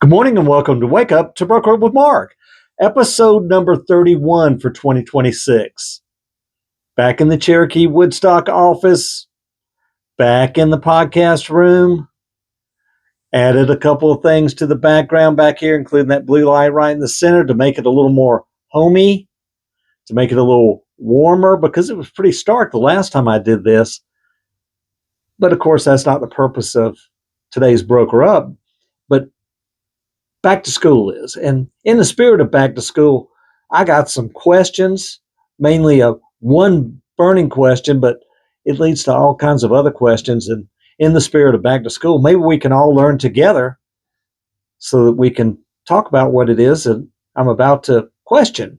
Good morning and welcome to Wake Up to Broker with Mark, episode number 31 for 2026. Back in the Cherokee Woodstock office, back in the podcast room, added a couple of things to the background back here, including that blue light right in the center to make it a little more homey, to make it a little warmer because it was pretty stark the last time I did this. But of course, that's not the purpose of today's Broker Up. But back to school is. And in the spirit of back to school, I got some questions, mainly a one burning question, but it leads to all kinds of other questions. And in the spirit of back to school, maybe we can all learn together so that we can talk about what it is that I'm about to question.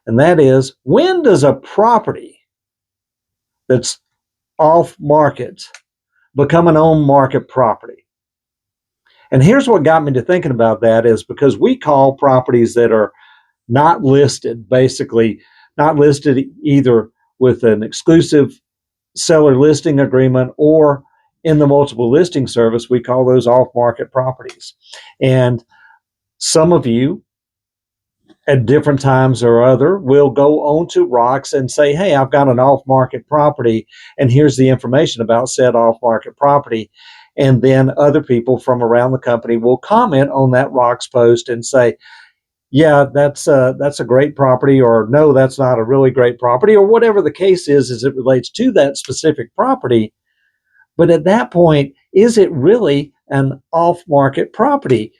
And that is, when does a property that's off market become an on market property? And here's what got me to thinking about that is because we call properties that are not listed, basically not listed either with an exclusive seller listing agreement or in the multiple listing service, we call those off-market properties. And some of you at different times or other will go onto Rocks and say, hey, I've got an off-market property and here's the information about said off-market property. And then other people from around the company will comment on that Rocks post and say, yeah, that's a great property, or no, that's not a really great property, or whatever the case is as it relates to that specific property. But at that point, is it really an off-market property?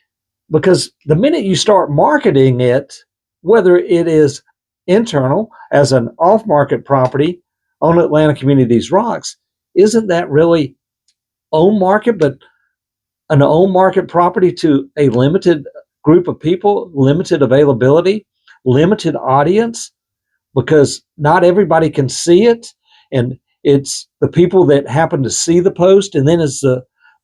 Because the minute you start marketing it, whether it is internal as an off-market property on Atlanta Communities Rocks, isn't that really on market, but an on market property to a limited group of people, limited availability, limited audience, because not everybody can see it. And it's the people that happen to see the post. And then it's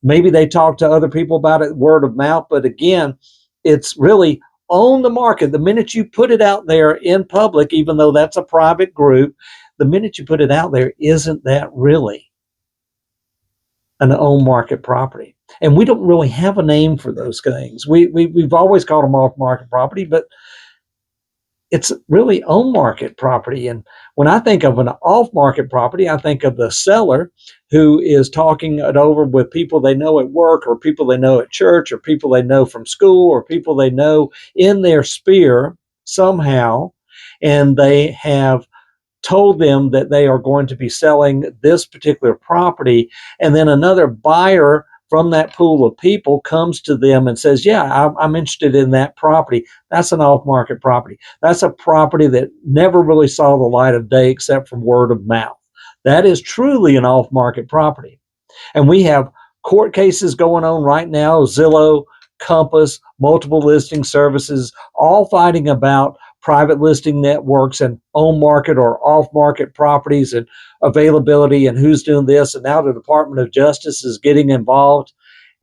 maybe they talk to other people about it, word of mouth. But again, it's really on the market. The minute you put it out there in public, even though that's a private group, the minute you put it out there, isn't that really an on market property? And we don't really have a name for those things. We've always called them off market property, but it's really on market property. And when I think of an off market property, I think of the seller who is talking it over with people they know at work, or people they know at church, or people they know from school, or people they know in their sphere somehow. And they have told them that they are going to be selling this particular property, and then another buyer from that pool of people comes to them and says, yeah, I'm interested in that property. That's an off-market property. That's a property that never really saw the light of day except from word of mouth. That is truly an off-market property. And we have court cases going on right now, Zillow, Compass, multiple listing services, all fighting about private listing networks and on market or off market properties and availability and who's doing this. And now the Department of Justice is getting involved.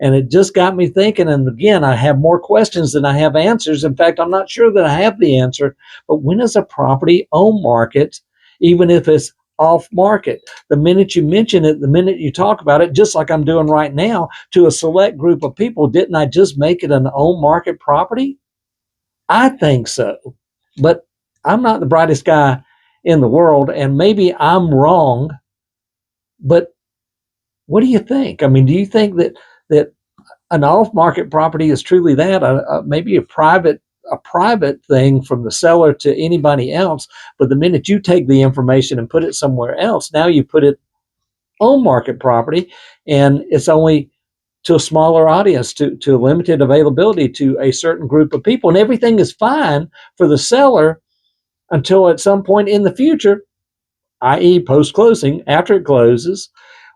And it just got me thinking. And again, I have more questions than I have answers. In fact, I'm not sure that I have the answer. But when is a property on market, even if it's off market? The minute you mention it, the minute you talk about it, just like I'm doing right now, to a select group of people, didn't I just make it an on market property? I think so. But I'm not the brightest guy in the world, and maybe I'm wrong. But what do you think? I mean, do you think that an off-market property is truly that, maybe a private thing from the seller to anybody else? But the minute you take the information and put it somewhere else, now you put it on market property, and it's only to a smaller audience, to limited availability to a certain group of people, and everything is fine for the seller until at some point in the future, i.e. post-closing, after it closes,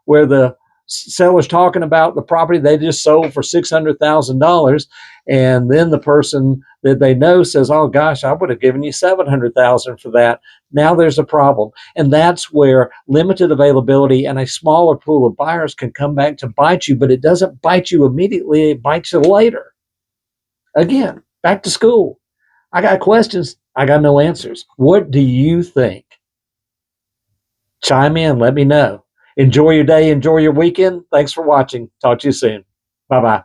where the seller's talking about the property they just sold for $600,000, and then the person that they know says, oh gosh, I would have given you $700,000 for that. Now there's a problem. And that's where limited availability and a smaller pool of buyers can come back to bite you, but it doesn't bite you immediately, it bites you later. Again, back to school. I got questions, I got no answers. What do you think? Chime in, let me know. Enjoy your day, enjoy your weekend. Thanks for watching. Talk to you soon. Bye-bye.